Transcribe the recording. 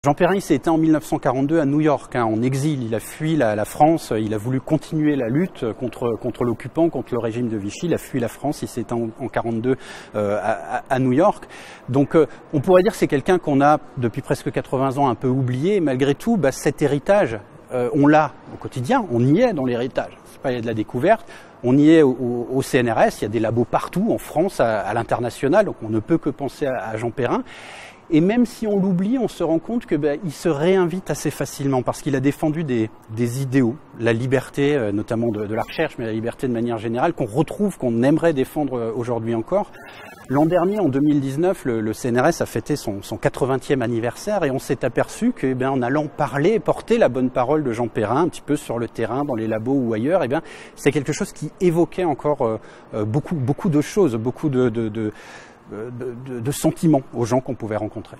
Jean Perrin, il s'est éteint en 1942 à New York, en exil. Il a fui la France, il a voulu continuer la lutte contre l'occupant, contre le régime de Vichy. Il a fui la France, il s'est éteint en 1942 à New York. Donc on pourrait dire que c'est quelqu'un qu'on a depuis presque 80 ans un peu oublié. Et malgré tout, cet héritage, on l'a au quotidien, on y est dans l'héritage. C'est pas de la découverte. On y est au CNRS, il y a des labos partout, en France, à l'international, donc on ne peut que penser à Jean Perrin. Et même si on l'oublie, on se rend compte que il se réinvite assez facilement parce qu'il a défendu des idéaux, la liberté notamment de la recherche, mais la liberté de manière générale, qu'on retrouve, qu'on aimerait défendre aujourd'hui encore. L'an dernier, en 2019, le CNRS a fêté son 80e anniversaire et on s'est aperçu que, en allant parler, porter la bonne parole de Jean Perrin, un petit peu sur le terrain, dans les labos ou ailleurs, c'est quelque chose qui évoquait encore beaucoup de choses, beaucoup de sentiments aux gens qu'on pouvait rencontrer.